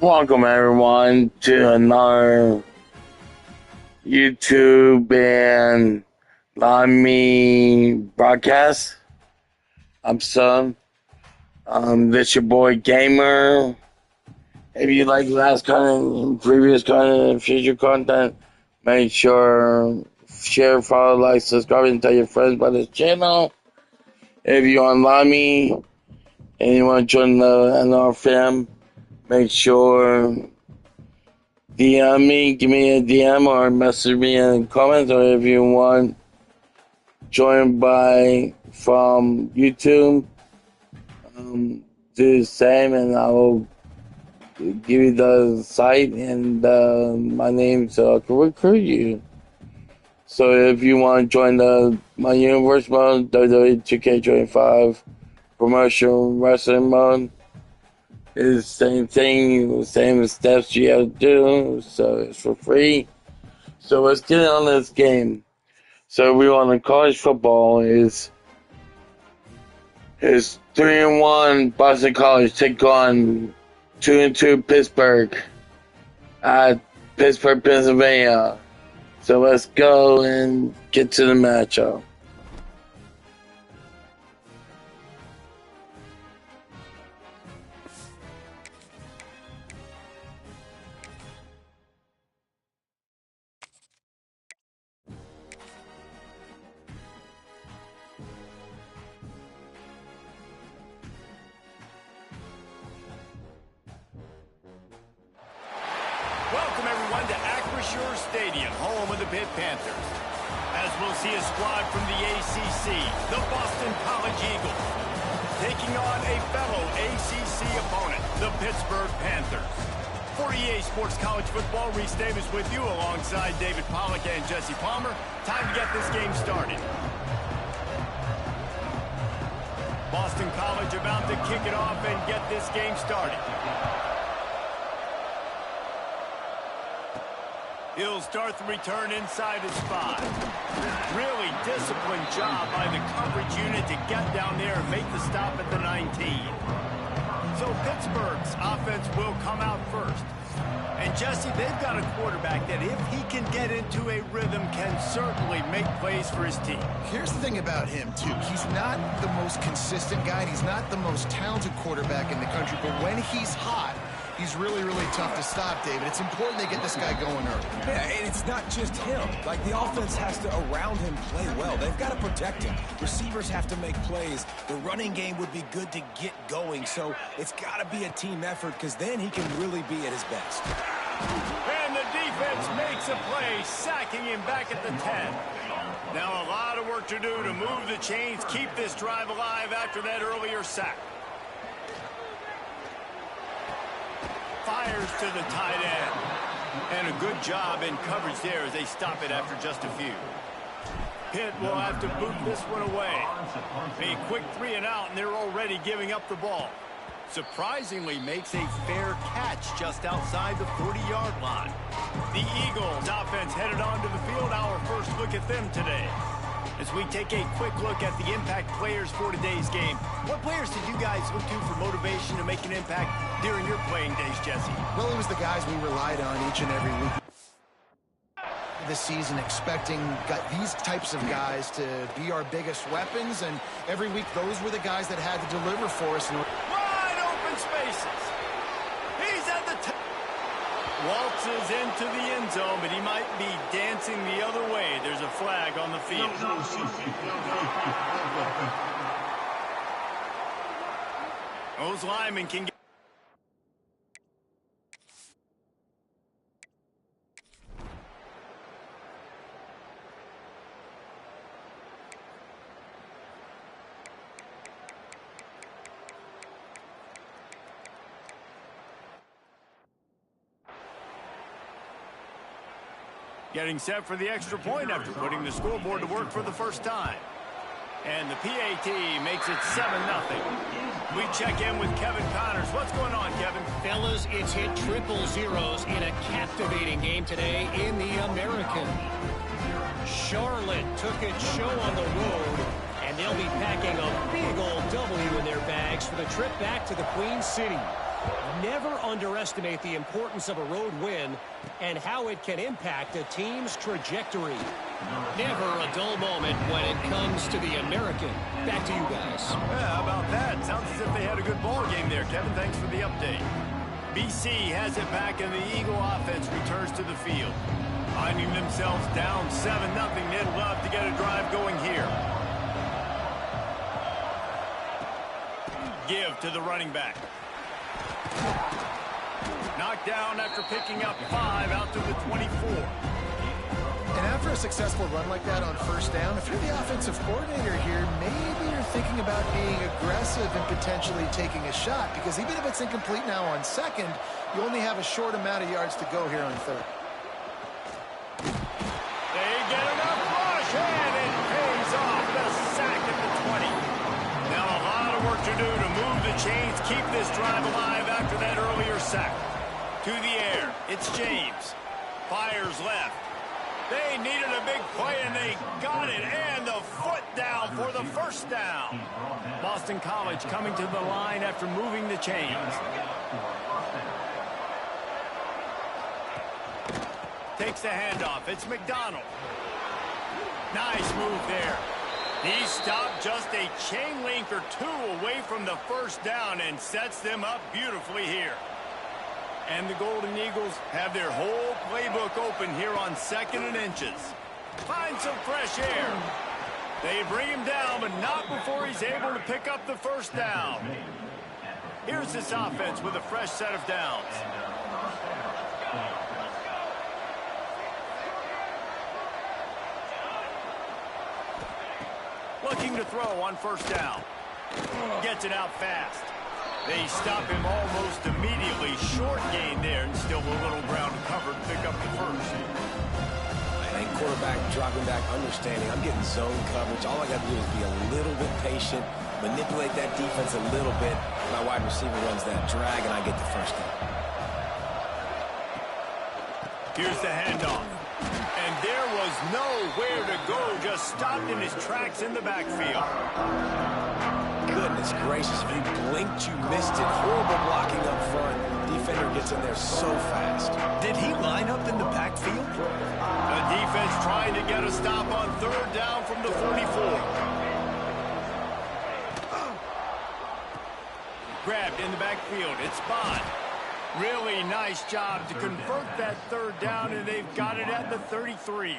Welcome everyone to another YouTube and Live Me broadcast. I'm Son. This your boy Gamer. If you like last content, previous content, and future content, make sure share, follow, like, subscribe, and tell your friends about this channel. If you on Live Me and you want to join our fam, make sure DM me, give me a DM or message me in the comments, or if you want join from YouTube, do the same and I will give you the site and my name so I can recruit you. So if you want to join my universe mode, WWE 2K25 promotional wrestling mode, it's the same thing, same steps you have to do, so it's for free. So let's get on this game. So we on the college football is 3-1 Boston College take on 2-2 Pittsburgh at Pittsburgh, Pennsylvania. So let's go and get to the matchup. Welcome everyone to Acrisure Stadium, home of the Pitt Panthers. As we'll see a squad from the ACC, the Boston College Eagles, taking on a fellow ACC opponent, the Pittsburgh Panthers. For EA Sports College Football, Reese Davis with you alongside David Pollack and Jesse Palmer. Time to get this game started. Boston College about to kick it off and get this game started. He'll start the return inside his 5. Really disciplined job by the coverage unit to get down there and make the stop at the 19. So Pittsburgh's offense will come out first. And Jesse, they've got a quarterback that if he can get into a rhythm can certainly make plays for his team. Here's the thing about him, too. He's not the most consistent guy. He's not the most talented quarterback in the country. But when he's hot, he's really, really tough to stop, David. It's important they get this guy going early. Yeah, and it's not just him. Like, the offense has to, around him, play well. They've got to protect him. Receivers have to make plays. The running game would be good to get going. So it's got to be a team effort because then he can really be at his best. And the defense makes a play, sacking him back at the 10. Now a lot of work to do to move the chains, keep this drive alive after that earlier sack. Fires to the tight end. And a good job in coverage there as they stop it after just a few. Pitt will have to boot this one away. A quick 3 and out, and they're already giving up the ball. Surprisingly makes a fair catch just outside the 40-yard line. The Eagles offense headed onto the field. Our first look at them today. As we take a quick look at the impact players for today's game, what players did you guys look to for motivation to make an impact during your playing days, Jesse? Well, it was the guys we relied on each and every week this season, expecting these types of guys to be our biggest weapons, and every week those were the guys that had to deliver for us. Wide open spaces. He's at the top. Waltzes into the end zone, but he might be dancing the other way. There's a flag on the field. Those linemen can get... Getting set for the extra point after putting the scoreboard to work for the first time. And the PAT makes it 7-0. We check in with Kevin Connors. What's going on, Kevin? Fellas, it's hit triple zeros in a captivating game today in the American. Charlotte took its show on the road, and they'll be packing a big old W in their bags for the trip back to the Queen City. Never underestimate the importance of a road win and how it can impact a team's trajectory. Never a dull moment when it comes to the American. Back to you guys. Yeah, how about that? Sounds as if they had a good ball game there, Kevin. Thanks for the update. BC has it back, and the Eagle offense returns to the field. Finding themselves down 7-0, they'd love to get a drive going here. Give to the running back. Knocked down after picking up 5 out to the 24. And after a successful run like that on first down, if you're the offensive coordinator here, maybe you're thinking about being aggressive and potentially taking a shot, because even if it's incomplete now on second, you only have a short amount of yards to go here on third. They get enough rush, and it pays off. The sack at the 20. Now a lot of work to do to move the chains, keep this drive alive after that earlier sack. To the air, it's James. Fires left. They needed a big play, and they got it, and the foot down for the first down. Boston College coming to the line after moving the chains. Takes the handoff. It's McDonald. Nice move there. He stopped just a chain link or two away from the first down and sets them up beautifully here. And the Golden Eagles have their whole playbook open here on 2nd and inches. Find some fresh air. They bring him down, but not before he's able to pick up the first down. Here's this offense with a fresh set of downs. Looking to throw on first down. Gets it out fast. They stop him almost immediately. Short gain there, and still a little ground to cover to pick up the first. I think quarterback dropping back, understanding I'm getting zone coverage. All I got to do is be a little bit patient, manipulate that defense a little bit. My wide receiver runs that drag, and I get the first down. Here's the handoff. And there was nowhere to go, just stopped in his tracks in the backfield. Goodness gracious, if you blinked, you missed it. Horrible blocking up front. Defender gets in there so fast. Did he line up in the backfield? The defense trying to get a stop on third down from the 44. Grabbed in the backfield. It's Bond. Really nice job to convert that third down, and they've got it at the 33.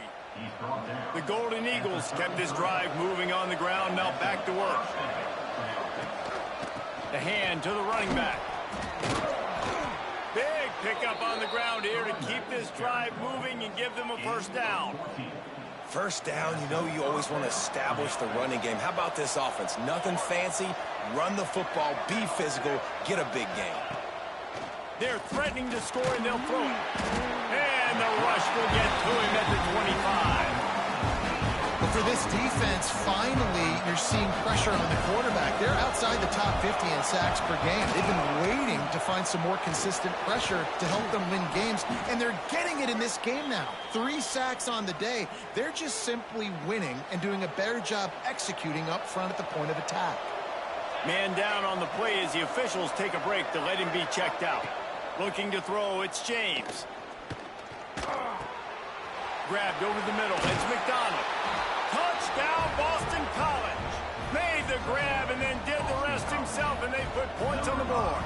The Golden Eagles kept this drive moving on the ground. Now back to work. The hand to the running back. Big pickup on the ground here to keep this drive moving and give them a first down. First down, you know you always want to establish the running game. How about this offense? Nothing fancy. Run the football, be physical, get a big gain. They're threatening to score, and they'll throw it. And the rush will get to him at the 25. But for this defense, finally, you're seeing pressure on the quarterback. They're outside the top 50 in sacks per game. They've been waiting to find some more consistent pressure to help them win games, and they're getting it in this game now. 3 sacks on the day. They're just simply winning and doing a better job executing up front at the point of attack. Man down on the play as the officials take a break to let him be checked out. Looking to throw, it's James. Grabbed over the middle, it's McDonald. Touchdown, Boston College. Made the grab and then did the rest himself, and they put points on the board.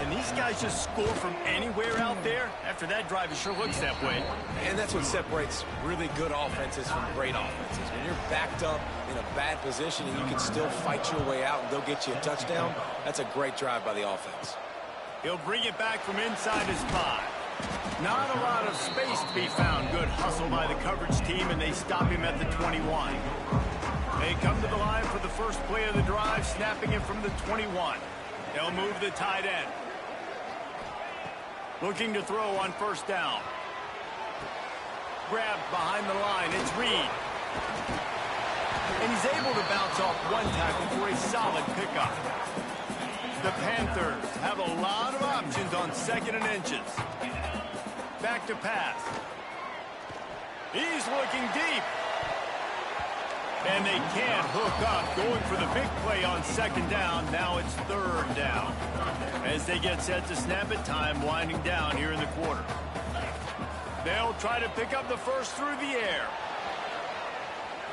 And these guys just score from anywhere out there? After that drive, it sure looks that way. And that's what separates really good offenses from great offenses. When you're backed up in a bad position and you can still fight your way out and go get you a touchdown, that's a great drive by the offense. He'll bring it back from inside his 5. Not a lot of space to be found. Good hustle by the coverage team, and they stop him at the 21. They come to the line for the first play of the drive, snapping it from the 21. They'll move the tight end. Looking to throw on first down. Grabbed behind the line. It's Reed. And he's able to bounce off one tackle for a solid pickup. The Panthers have a lot of options on 2nd and inches. Back to pass. He's looking deep. And they can't hook up, going for the big play on second down. Now it's third down. As they get set to snap it, time winding down here in the quarter. They'll try to pick up the first through the air.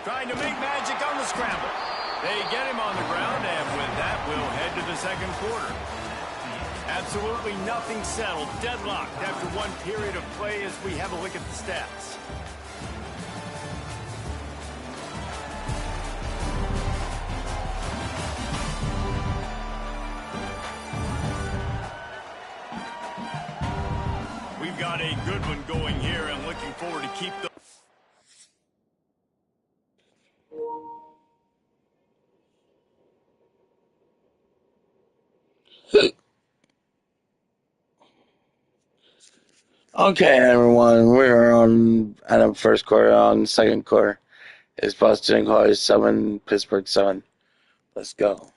Trying to make magic on the scramble. They get him on the ground, and with that, we'll head to the second quarter. Absolutely nothing settled. Deadlocked after one period of play as we have a look at the stats. We've got a good one going here and looking forward to keep the... Okay, everyone, we're on at the first quarter. On the second quarter, it's Boston College 7, Pittsburgh 7. Let's go.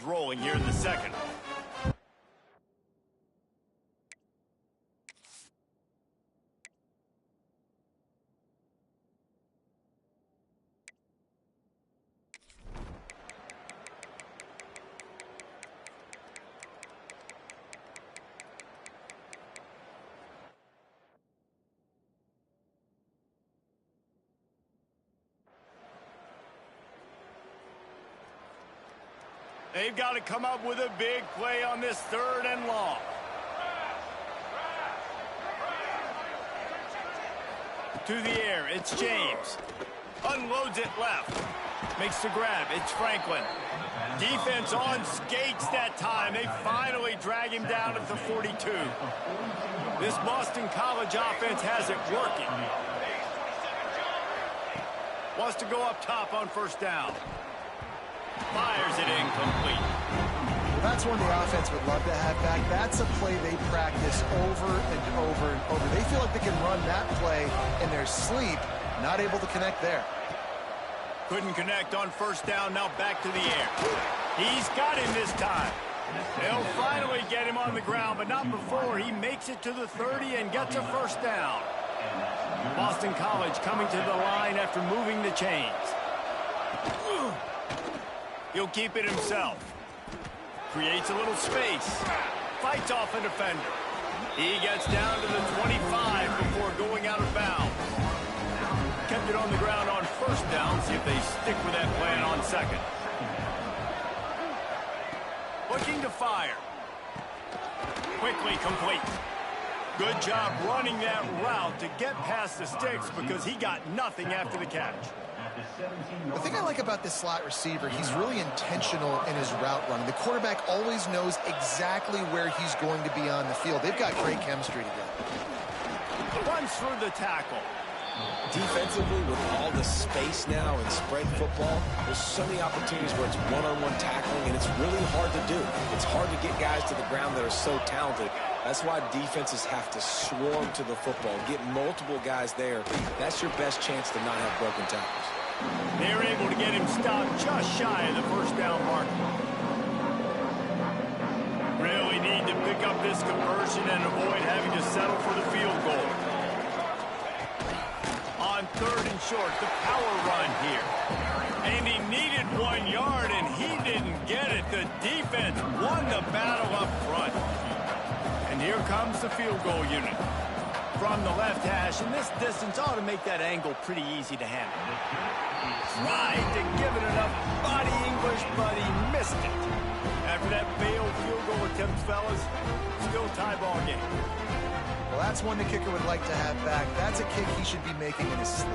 Rolling here in the second. They've got to come up with a big play on this 3rd and long. To the air, it's James. Unloads it left. Makes the grab, it's Franklin. Defense on skates that time. They finally drag him down at the 42. This Boston College offense has it working. Wants to go up top on 1st down. Fires it incomplete. Well, that's one the offense would love to have back. That's a play they practice over and over and over. They feel like they can run that play in their sleep. Not able to connect there. Couldn't connect on 1st down. Now back to the air. He's got him this time. They'll finally get him on the ground, but not before he makes it to the 30 and gets a 1st down. Boston College coming to the line after moving the chains. He'll keep it himself. Creates a little space. Fights off a defender. He gets down to the 25 before going out of bounds. Kept it on the ground on 1st down. See if they stick with that plan on 2nd. Looking to fire. Quickly complete. Good job running that route to get past the sticks because he got nothing after the catch. The thing I like about this slot receiver, he's really intentional in his route running. The quarterback always knows exactly where he's going to be on the field. They've got great chemistry together. Runs through the tackle. Defensively, with all the space now in spread football, there's so many opportunities where it's one-on-one tackling, and it's really hard to do. It's hard to get guys to the ground that are so talented. That's why defenses have to swarm to the football, get multiple guys there. That's your best chance to not have broken tackles. They're able to get him stopped just shy of the 1st down mark. Really need to pick up this conversion and avoid having to settle for the field goal. On 3rd and short, the power run here. And he needed 1 yard, and he didn't get it. The defense won the battle up front. And here comes the field goal unit. From the left hash, and this distance ought to make that angle pretty easy to handle. Tried to give it enough body English, but he missed it. After that failed field goal attempt, fellas, still tie ball game. Well, that's one the kicker would like to have back. That's a kick he should be making in his sleep.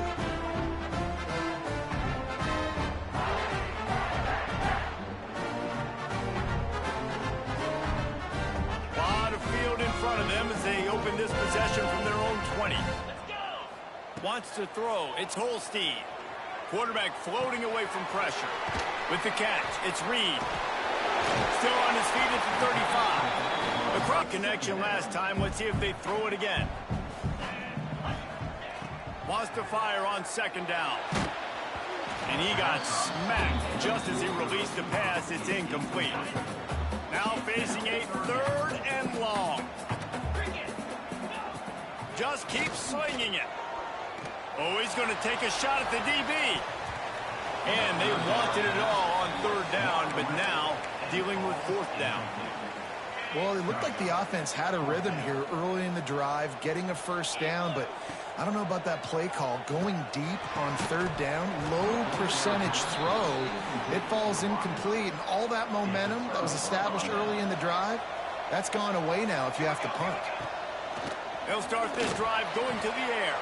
A lot of field in front of them as they open this possession from their own 20. Wants to throw. It's Holstein. Quarterback floating away from pressure. With the catch, it's Reed. Still on his feet at the 35. Across connection last time. Let's see if they throw it again. Wants to fire on 2nd down. And he got smacked just as he released the pass. It's incomplete. Now facing a 3rd and long. Just keeps slinging it. Oh, he's going to take a shot at the DB. And they wanted it all on 3rd down, but now dealing with 4th down. Well, it looked like the offense had a rhythm here early in the drive, getting a 1st down, but I don't know about that play call. Going deep on 3rd down, low percentage throw. It falls incomplete, and all that momentum that was established early in the drive, that's gone away now if you have to punt. They'll start this drive going to the air.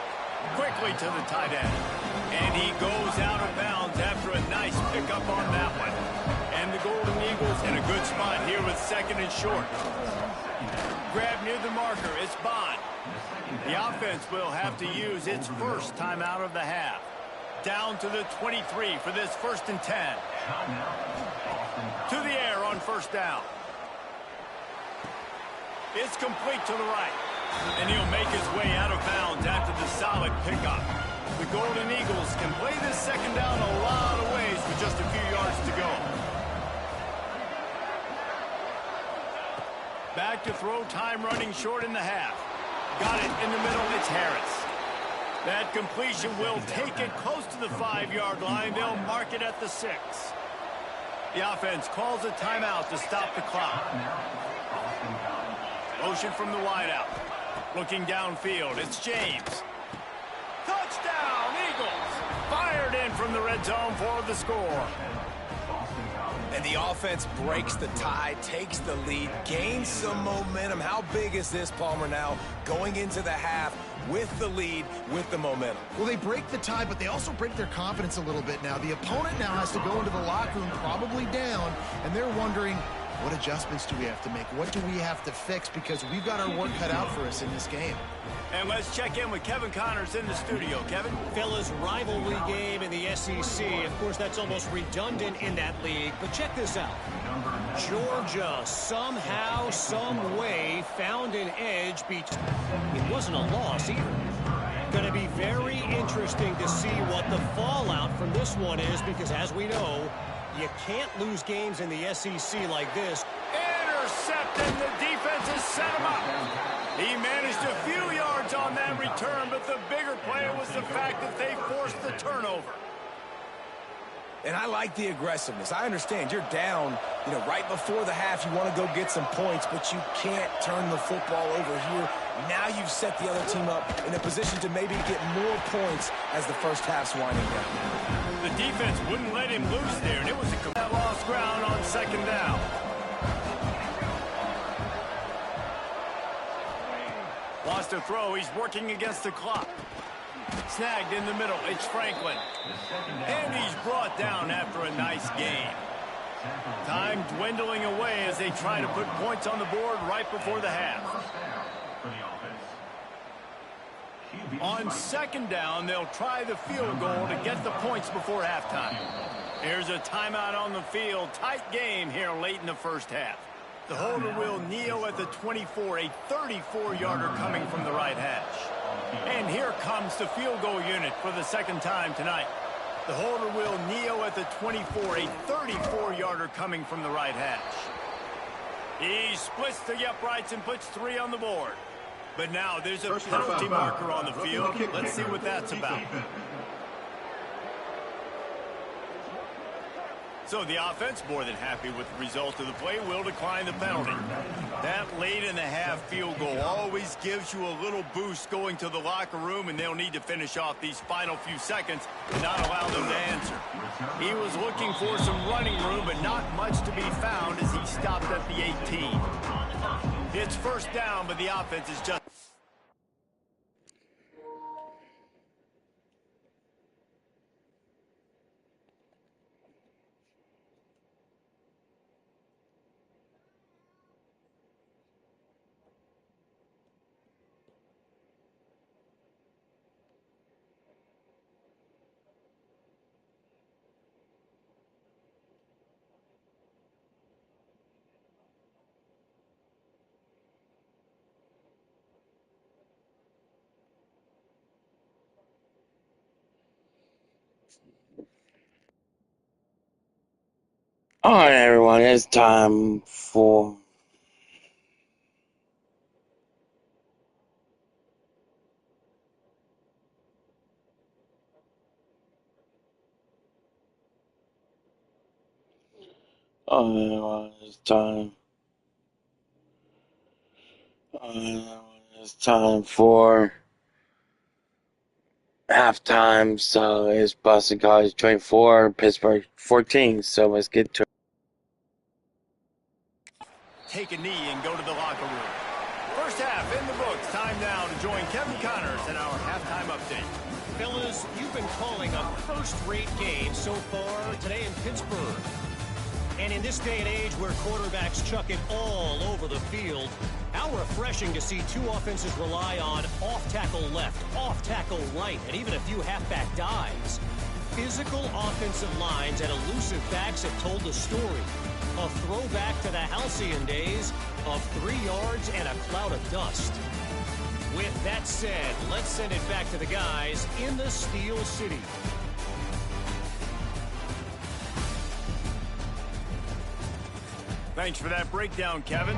Quickly to the tight end. And he goes out of bounds after a nice pickup on that one. And the Golden Eagles in a good spot here with 2nd and short. Grab near the marker. It's Bond. The offense will have to use its first timeout of the half. Down to the 23 for this 1st and 10. To the air on 1st down. It's complete to the right. And he'll make his way out of bounds after the solid pickup. The Golden Eagles can play this 2nd down a lot of ways with just a few yards to go. Back to throw, time running short in the half. Got it in the middle, it's Harris. That completion will take it close to the 5-yard line. They'll mark it at the 6. The offense calls a timeout to stop the clock. Motion from the wideout. Looking downfield, it's James. Touchdown, Eagles! Fired in from the red zone for the score. And the offense breaks the tie, takes the lead, gains some momentum. How big is this, Palmer, now going into the half with the lead, with the momentum? Well, they break the tie, but they also break their confidence a little bit now. The opponent now has to go into the locker room probably down, and they're wondering, what adjustments do we have to make? What do we have to fix? Because we've got our work cut out for us in this game. And let's check in with Kevin Connors in the studio. Kevin? Fellas, rivalry game in the SEC. Of course, that's almost redundant in that league. But check this out. Georgia somehow, some way found an edge. It wasn't a loss either. Going to be very interesting to see what the fallout from this one is, because as we know, you can't lose games in the SEC like this. Intercepted. The defense has set him up. He managed a few yards on that return, but the bigger play was the fact that they forced the turnover. And I like the aggressiveness. I understand you're down, right before the half. You want to go get some points, but you can't turn the football over here. Now you've set the other team up in a position to maybe get more points as the first half's winding down. The defense wouldn't let him loose there, and it was a lost ground on second down. Lost a throw. He's working against the clock. Snagged in the middle. It's Franklin. And he's brought down after a nice gain. Time dwindling away as they try to put points on the board right before the half. On second down, they'll try the field goal to get the points before halftime. Here's a timeout on the field. Tight game here late in the first half. The holder will kneel at the 24, a 34-yarder coming from the right hash. And here comes the field goal unit for the second time tonight. The holder will kneel at the 24, a 34-yarder coming from the right hash. He splits the uprights and puts 3 on the board. But now there's a penalty marker on the field. Let's see what that's about. So the offense, more than happy with the result of the play, will decline the penalty. That late in the half field goal always gives you a little boost going to the locker room, and they'll need to finish off these final few seconds and not allow them to answer. He was looking for some running room, but not much to be found as he stopped at the 18. It's first down, but the offense is just... All right, everyone, it's time for it's time for halftime. So it's Boston College 24, Pittsburgh 14. So let's get to it. Take a knee and go to the locker room. First half in the books. Time now to join Kevin Connors in our halftime update. Fellas, you've been calling a first-rate game so far today in Pittsburgh. And in this day and age where quarterbacks chuck it all over the field, how refreshing to see 2 offenses rely on off-tackle left, off-tackle right, and even a few halfback dives. Physical offensive lines and elusive backs have told the story. A throwback to the halcyon days of 3 yards and a cloud of dust. With that said, let's send it back to the guys in the Steel City. Thanks for that breakdown, Kevin.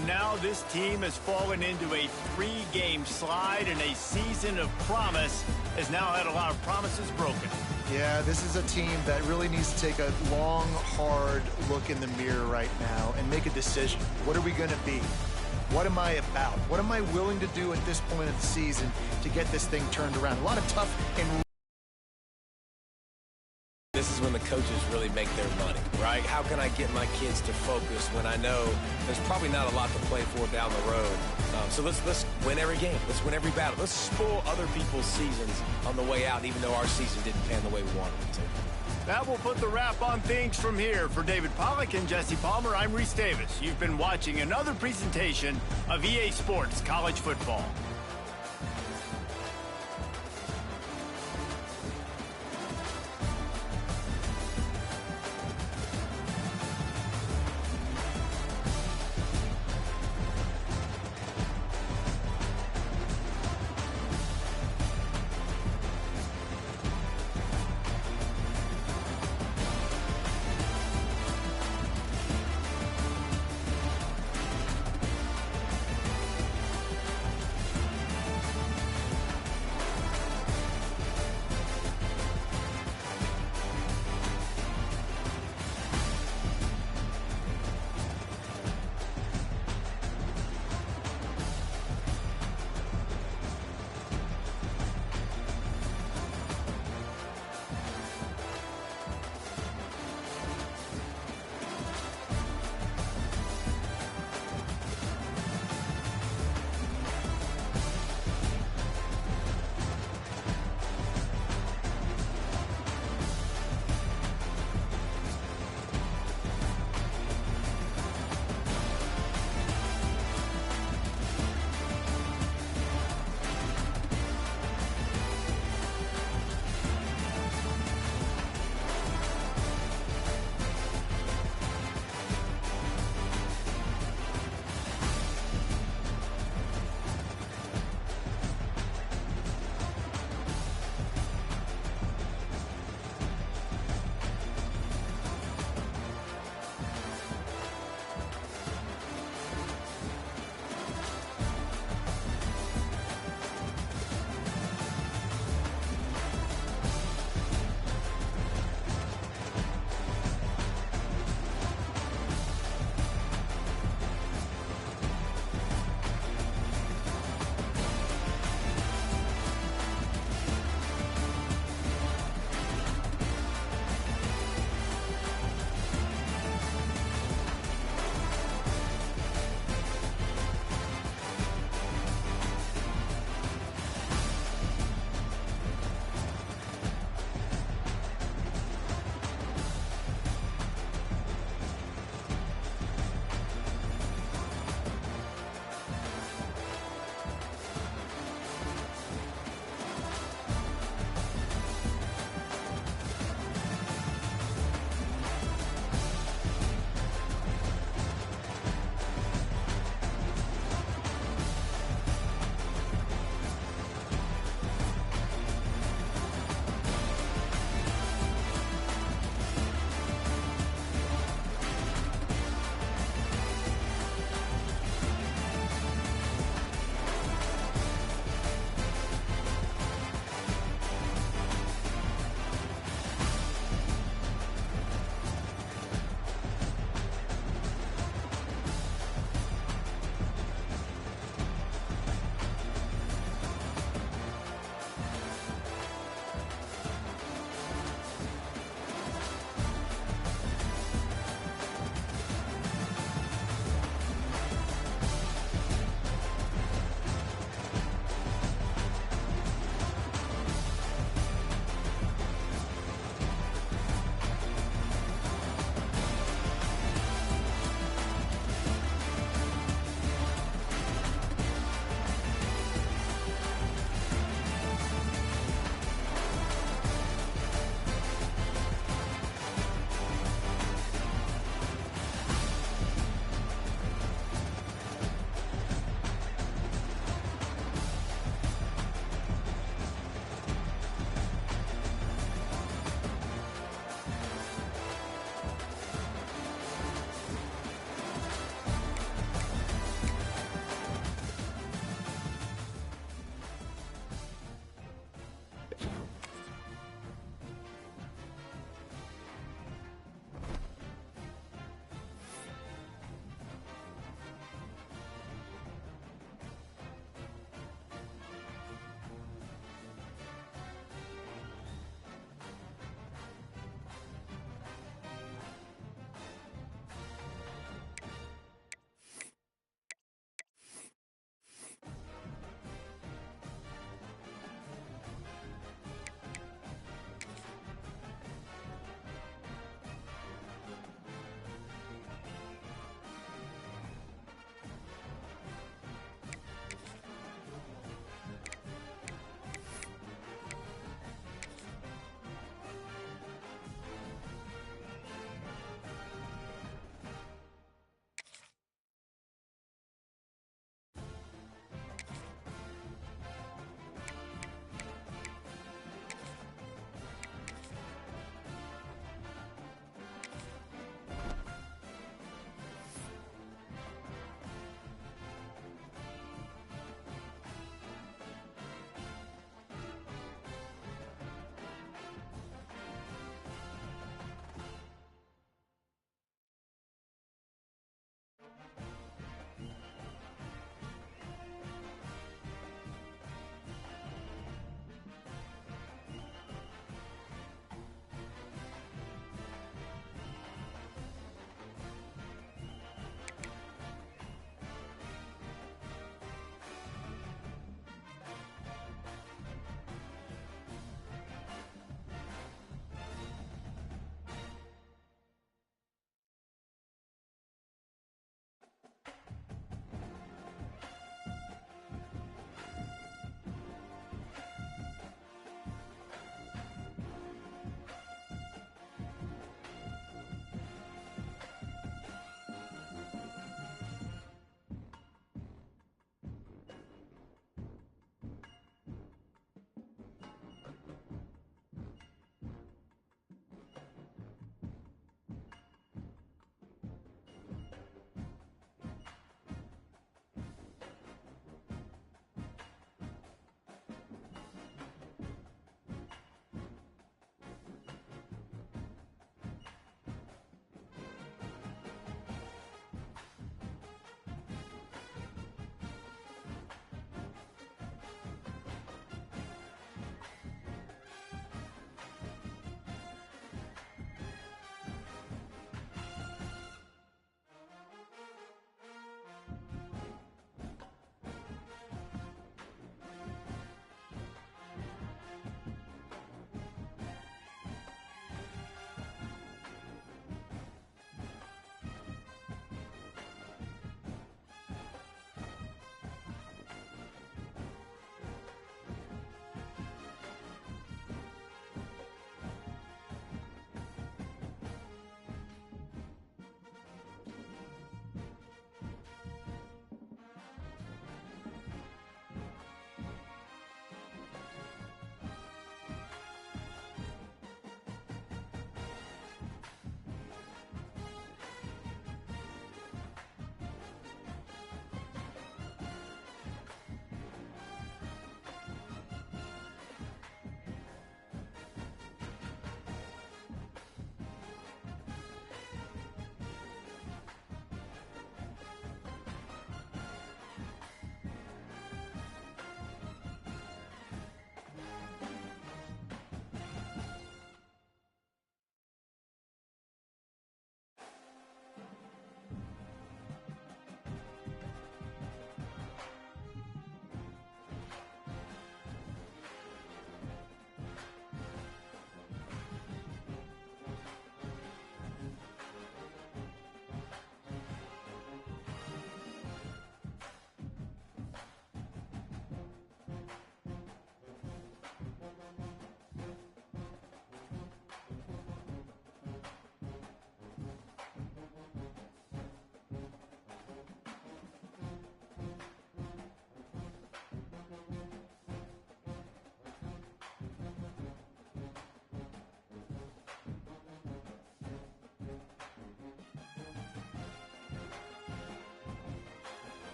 And now this team has fallen into a 3-game slide, and a season of promise has now had a lot of promises broken. Yeah, this is a team that really needs to take a long, hard look in the mirror right now and make a decision. What are we going to be? What am I about? What am I willing to do at this point of the season to get this thing turned around? A lot of tough and... This is when the coaches really make their money, right? How can I get my kids to focus when I know there's probably not a lot to play for down the road? So let's win every game. Let's win every battle. Let's spoil other people's seasons on the way out, even though our season didn't pan the way we wanted it to. That will put the wrap on things from here. For David Pollack and Jesse Palmer, I'm Reese Davis. You've been watching another presentation of EA Sports College Football.